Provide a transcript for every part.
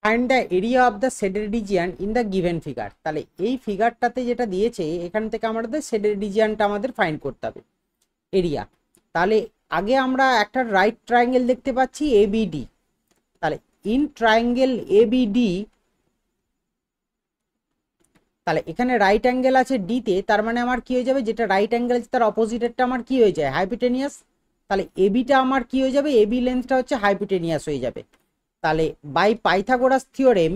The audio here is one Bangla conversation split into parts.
Find the area of the shaded region in the given figure. তাহলে এই ফিগারটাতে যেটা দিয়েছে এখান থেকে আমাদের শেডেড রিজিয়ানটা আমাদের ফাইন্ড করতে হবে, এরিয়া। তাহলে আগে আমরা একটা রাইট ট্রায়াঙ্গেল দেখতে পাচ্ছি এবিডি। তাহলে ইন ট্রায়াঙ্গেল এবিডি, তাহলে এখানে রাইট অ্যাঙ্গেল আছে ডিতে, তার মানে আমার কি হয়ে যাবে, যেটা রাইট অ্যাঙ্গেল আছে তার অপোজিটেরটা আমার কি হয়ে যায়, হাইপোটেনিয়াস। তাহলে এবিটা আমার কি হয়ে যাবে, এবি লেন্থটা হচ্ছে হাইপোটেনিয়াস হয়ে যাবে। তাহলে বাই পাইথাগোরাস থিওরেম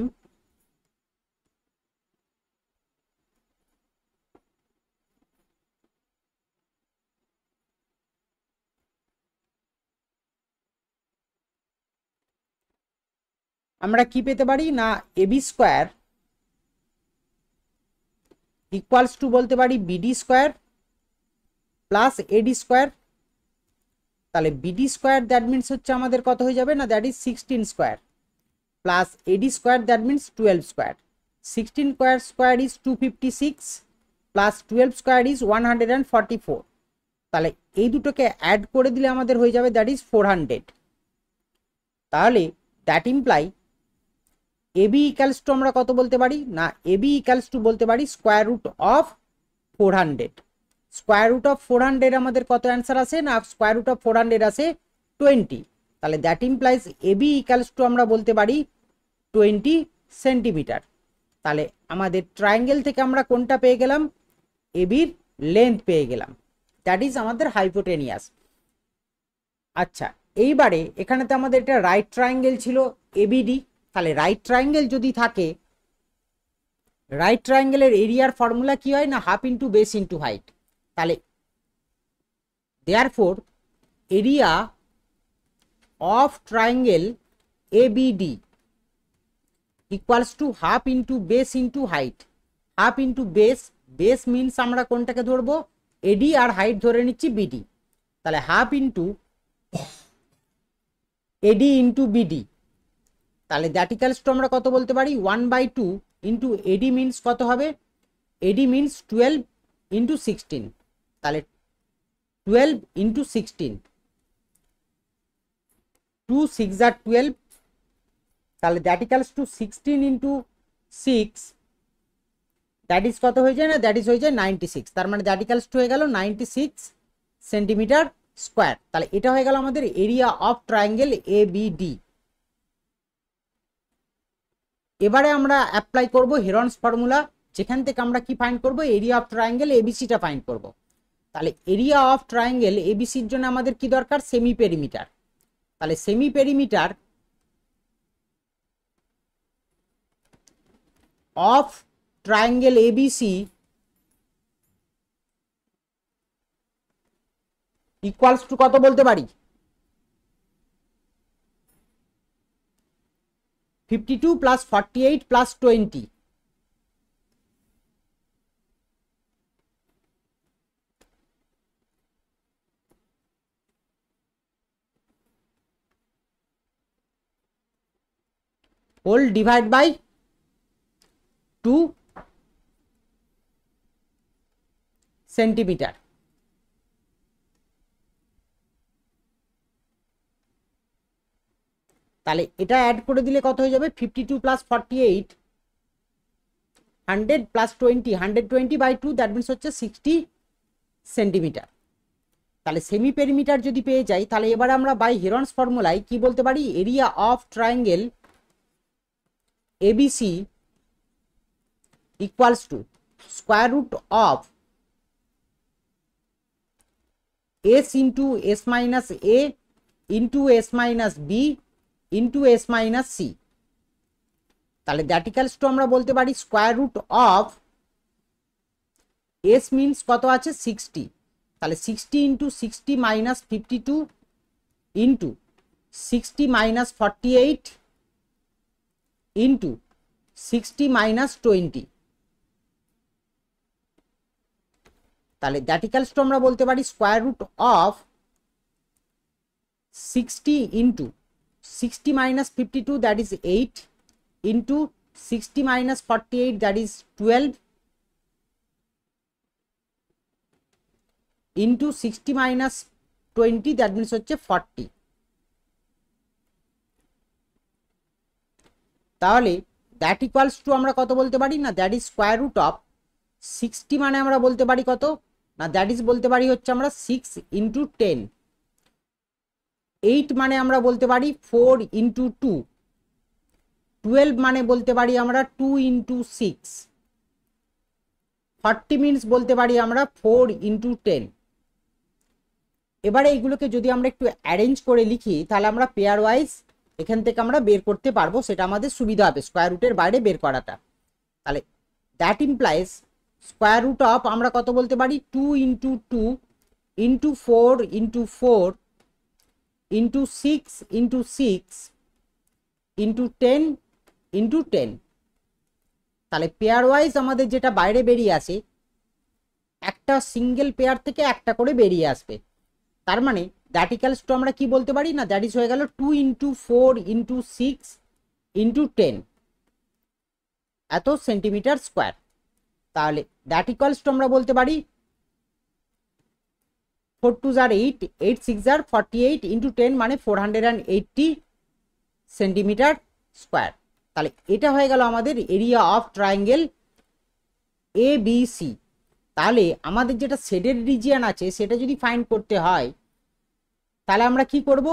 আমরা কি পেতে পারি না, এবি স্কোয়ার ইকুয়ালস টু বলতে পারি বিডি স্কোয়ার প্লাস এডি স্কোয়ার। তাহলে বিডি স্কোয়ার দ্যাট মিনস হচ্ছে আমাদের কত হয়ে যাবে না, that is 16 square plus eddy square that means 12 square. 16 square square is 256 plus 12 square is 144। তাহলে এই দুটোকে অ্যাড করে দিলে আমাদের হয়ে যাবে দ্যাট ইজ 400। তাহলে that imply A B equals to আমরা কত বলতে পারি না, এবি ইকালস টু বলতে পারি square root of 400। Square root of 400 আমাদের কত অ্যান্সার আছে না, স্কোয়ার রুট অফ 400 আছে 20। তাহলে that implies AB equals to আমরা বলতে পারি 20 সেন্টিমিটার। তাহলে আমাদের ট্রায়াঙ্গেল থেকে আমরা কোনটা পেয়ে গেলাম, এবির লেন্থ পেয়ে গেলাম, দ্যাট ইজ আমাদের হাইপোটেনিয়াস। আচ্ছা, এইবারে এখানে তো আমাদের এটা রাইট ট্রায়াঙ্গেল ছিল এবিডি। তাহলে রাইট ট্রায়াঙ্গেল যদি থাকে, রাইট ট্রায়াঙ্গেলের এরিয়ার ফর্মুলা কি হয় না, half into base into height. তাহলে therefore area of triangle ABD equals to half into base into height. Half into base, base means আমরা কোনটাকে ধরবো, এডি, আর হাইট ধরে নিচ্ছি বিডি। তাহলে হাফ ইন্টু এডি ইন্টু বিডি। তাহলে দ্যাট ইকালস টু আমরা কত বলতে পারি, 1/2 ইন্টু এডি মিনস কত হবে, এডি মিনস 12 ইন্টু 16। তাহলে 12 ইন্টু 16, 2 6 আর 12। তাহলে that equals two 16 into 6, that is কত হয়ে যায় না, দ্যাট ইজ হয়ে যায় 96। তার মানে দ্যাট ইকালস টু হয়ে গেল 96 সেন্টিমিটার স্কোয়ার। তাহলে এটা হয়ে গেল আমাদের এরিয়া অফ ট্রায়াঙ্গেল এবিডি। এবারে আমরা অ্যাপ্লাই করব হেরনস ফর্মুলা, যেখান থেকে আমরা কি ফাইন্ড করব, এরিয়া অফ ট্রায়াঙ্গেল এবিসিটা ফাইন্ড করব। তাহলে এরিয়া অফ ট্রায়াঙ্গেল এবিসির জন্য আমাদের কি দরকার, সেমি পেরিমিটার। তাহলে semi perimeter of triangle ABC equals to কত বলতে পারি, 52 plus 48 plus 20। Whole divide by 2 centimetre. তাহলে এটা অ্যাড করে দিলে কত হয়ে যাবে, 52 plus 48, 100 plus 20, 120 by 2, that means হচ্ছে 60 সেন্টিমিটার। তাহলে সেমি পেরিমিটার যদি পেয়ে যাই, তাহলে এবার আমরা বাই হেরনস ফর্মুলায় কি বলতে পারি, area of triangle ABC equals to square root of S into S minus A into S minus B into S minus C. তাহলে দ্যাট ইকালস টু আমরা বলতে পারি square root of S means কত আছে 60। তাহলে 60 into 60 minus 52 into 60 minus 48 into 60 minus 20। তাহলে দ্যাট ইকালস টু আমরা বলতে পারি square root of 60 into 60 minus 52 that is 8 into 60 minus 48 that is 12 into 60 minus 20 that means হচ্ছে 40। তাহলে দ্যাট ইকুয়ালস টু আমরা কত বলতে পারি না, that is square root of 60 মানে আমরা বলতে পারি কত না, দ্যাট ইজ বলতে পারি হচ্ছে আমরা 6 ইন্টু 10। 8 মানে আমরা বলতে পারি 4 ইন্টু 2। 12 মানে বলতে পারি আমরা 2 ইন্টু 6। 40 মিনিটস বলতে পারি আমরা 4 ইন্টু 10। এবারে এইগুলোকে যদি আমরা একটু অ্যারেঞ্জ করে লিখি তাহলে আমরা পেয়ার ওয়াইজ এখান থেকে আমরা বের করতে পারবো, সেটা আমাদের সুবিধা হবে স্কোয়ার রুটের বাইরে বের করাটা। তাহলে that implies square root of আমরা কত বলতে পারি 2 into 2 into 4 into 4 into 6 into 6 into 10 into 10। তাহলে পেয়ার ওয়াইজ আমাদের যেটা বাইরে বেরিয়ে আসে, একটা সিঙ্গেল পেয়ার থেকে একটা করে বেরিয়ে আসবে। তার মানে দ্যাট ইকুয়ালস টু আমরা কি বলতে পারি না, দ্যাট ইজ হয়ে গেল 2 ইন্টু 4 ইন্টু 6 ইন্টু 10 এত সেন্টিমিটার স্কোয়ার। তাহলে দ্যাট ইকুয়ালস টু আমরা বলতে পারি 4 2 jar 8, 8 6 jar 48 ইন্টু 10 মানে 480 সেন্টিমিটার স্কোয়ার। তাহলে এটা হয়ে গেল আমাদের area of triangle A B C. তাহলে আমাদের যেটা শেডেড রিজিয়ন আছে সেটা যদি ফাইন্ড করতে হয় তাহলে আমরা কি করব,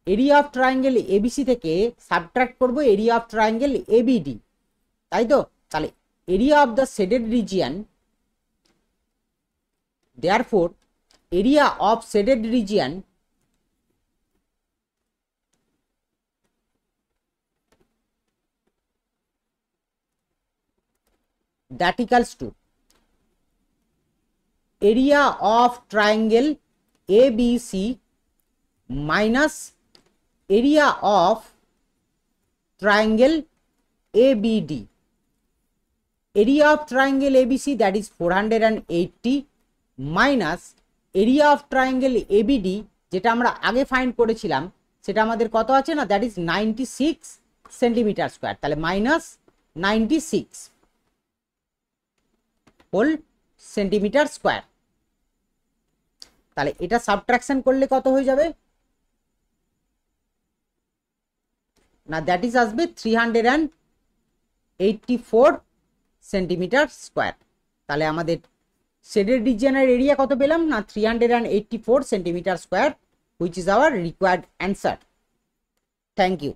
এরিয়া অফ ট্রায়াঙ্গেল এবিসি থেকে সাবট্রাক্ট করব এরিয়া অফ ট্রায়াঙ্গেল এবিডি, তাই তো। তাহলে area of the shaded region, therefore area of shaded region that equals to area of triangle ABC minus area of triangle ABD. Area of triangle ABC that is 480 minus area of triangle ABD যেটা আমরা আগে ফাইন্ড করেছিলাম সেটা আমাদের কত আছে না, that is 96 সেন্টিমিটার স্কোয়ার। তাহলে মাইনাস 96 হোল সেন্টিমিটার স্কোয়ার। তাহলে এটা সাবট্রাকশন করলে কত হয়ে যাবে না, দ্যাট ইজ আসবে 384 সেন্টিমিটার স্কোয়ার। তাহলে আমাদের শেডেড রিজিয়নের এরিয়া কত পেলাম না, 384 centimetre square, which is our required answer. Thank you.